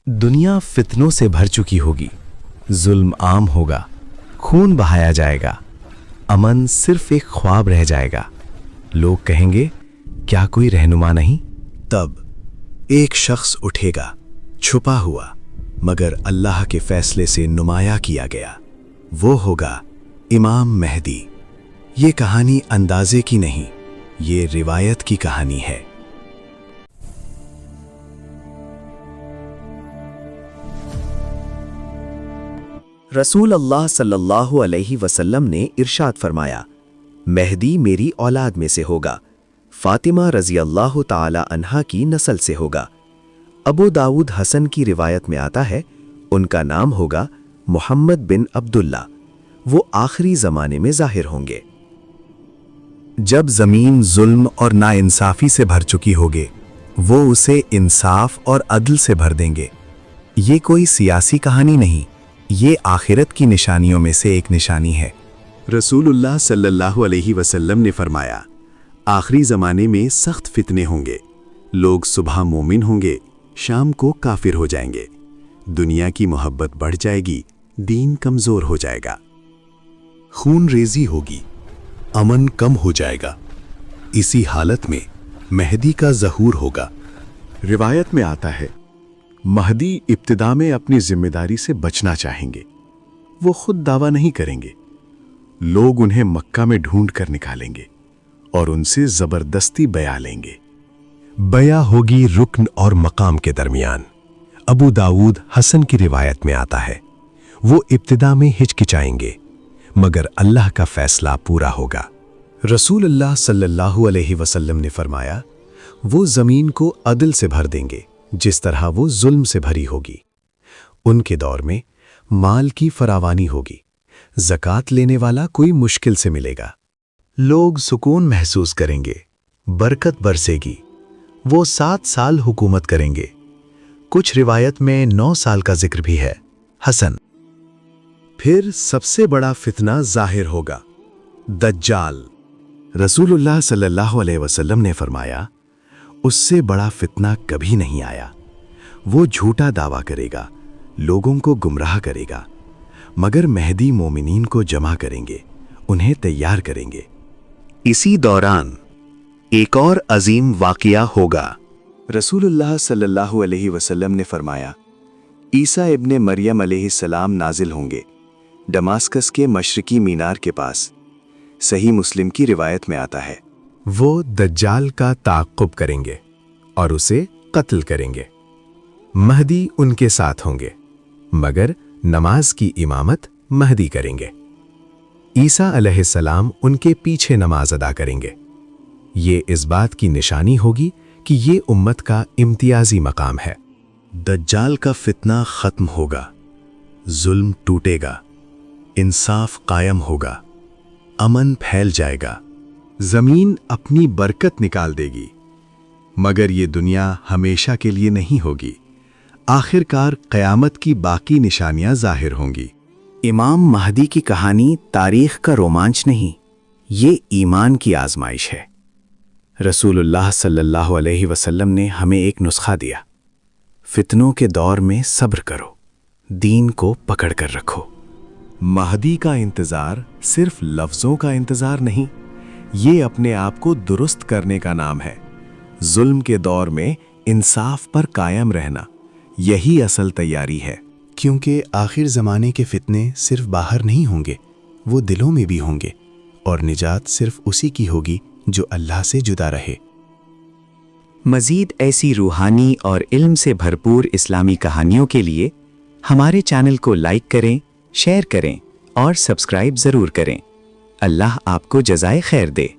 दुनिया फितनों से भर चुकी होगी, जुल्म आम होगा, खून बहाया जाएगा, अमन सिर्फ एक ख्वाब रह जाएगा। लोग कहेंगे, क्या कोई रहनुमा नहीं? तब एक शख्स उठेगा, छुपा हुआ मगर अल्लाह के फैसले से नुमाया किया गया। वो होगा इमाम मेहदी। ये कहानी अंदाजे की नहीं, ये रिवायत की कहानी है। रसूल अल्लाह सल्लल्लाहु अलैहि वसल्लम ने इरशाद फरमाया, मेहदी मेरी औलाद में से होगा, फातिमा रज़ी अल्लाह ताला अन्हा की नस्ल से होगा। अबू दाऊद हसन की रिवायत में आता है, उनका नाम होगा मोहम्मद बिन अब्दुल्ला। वो आखिरी ज़माने में ज़ाहिर होंगे। जब ज़मीन जुल्म और नाइंसाफ़ी से भर चुकी होगी, वो उसे इंसाफ और अदल से भर देंगे। ये कोई सियासी कहानी नहीं, ये आखिरत की निशानियों में से एक निशानी है। रसूलुल्लाह सल्लल्लाहु अलैहि वसल्लम ने फरमाया, आखिरी ज़माने में सख्त फितने होंगे। लोग सुबह मोमिन होंगे, शाम को काफिर हो जाएंगे। दुनिया की मोहब्बत बढ़ जाएगी, दीन कमज़ोर हो जाएगा। खून रेजी होगी, अमन कम हो जाएगा। इसी हालत में मेहदी का ज़हूर होगा। रिवायत में आता है, महदी इब्तिदा में अपनी जिम्मेदारी से बचना चाहेंगे। वो खुद दावा नहीं करेंगे, लोग उन्हें मक्का में ढूंढ कर निकालेंगे और उनसे जबरदस्ती बया लेंगे। बया होगी रुक्न और मकाम के दरमियान। अबू दाऊद हसन की रिवायत में आता है, वो इब्तिदा में हिचकिचाएंगे मगर अल्लाह का फैसला पूरा होगा। रसूलुल्लाह सल्लल्लाहु अलैहि वसल्लम ने फरमाया, वो जमीन को अदल से भर देंगे जिस तरह वो जुल्म से भरी होगी। उनके दौर में माल की फरावानी होगी, ज़कात लेने वाला कोई मुश्किल से मिलेगा। लोग सुकून महसूस करेंगे, बरकत बरसेगी। वो 7 साल हुकूमत करेंगे। कुछ रिवायत में 9 साल का जिक्र भी है। हसन। फिर सबसे बड़ा फितना जाहिर होगा, दज्जाल। रसूलुल्लाह सल्लल्लाहु अलैहि वसल्लम ने फरमाया, उससे बड़ा फितना कभी नहीं आया। वो झूठा दावा करेगा, लोगों को गुमराह करेगा, मगर मेहदी मोमिनीन को जमा करेंगे, उन्हें तैयार करेंगे। इसी दौरान एक और अजीम वाक़िया होगा। रसूलुल्लाह सल्लल्लाहु अलैहि वसल्लम ने फरमाया, ईसा इब्ने मरियम अलैहिस्सलाम नाजिल होंगे दमास्कस के मशरिकी मीनार के पास। सही मुस्लिम की रिवायत में आता है, वो दज्जाल का ताक़ुब करेंगे और उसे कत्ल करेंगे। महदी उनके साथ होंगे मगर नमाज की इमामत महदी करेंगे। ईसा अलैहिस्सलाम उनके पीछे नमाज अदा करेंगे। ये इस बात की निशानी होगी कि ये उम्मत का इम्तियाजी मकाम है। दज्जाल का फितना ख़त्म होगा, जुल्म टूटेगा, इंसाफ कायम होगा, अमन फैल जाएगा, ज़मीन अपनी बरकत निकाल देगी। मगर ये दुनिया हमेशा के लिए नहीं होगी। आखिरकार क़यामत की बाकी निशानियां ज़ाहिर होंगी। इमाम महदी की कहानी तारीख़ का रोमांच नहीं, ये ईमान की आजमाइश है। रसूलुल्लाह सल्लल्लाहु अलैहि वसल्लम ने हमें एक नुस्खा दिया, फितनों के दौर में सब्र करो, दीन को पकड़ कर रखो। महदी का इंतज़ार सिर्फ लफ्ज़ों का इंतज़ार नहीं, ये अपने आप को दुरुस्त करने का नाम है। जुल्म के दौर में इंसाफ पर कायम रहना, यही असल तैयारी है। क्योंकि आखिर ज़माने के फितने सिर्फ बाहर नहीं होंगे, वो दिलों में भी होंगे, और निजात सिर्फ उसी की होगी जो अल्लाह से जुदा रहे। मज़ीद ऐसी रूहानी और इल्म से भरपूर इस्लामी कहानियों के लिए हमारे चैनल को लाइक करें, शेयर करें और सब्सक्राइब ज़रूर करें। अल्लाह आपको जज़ाए खैर दे।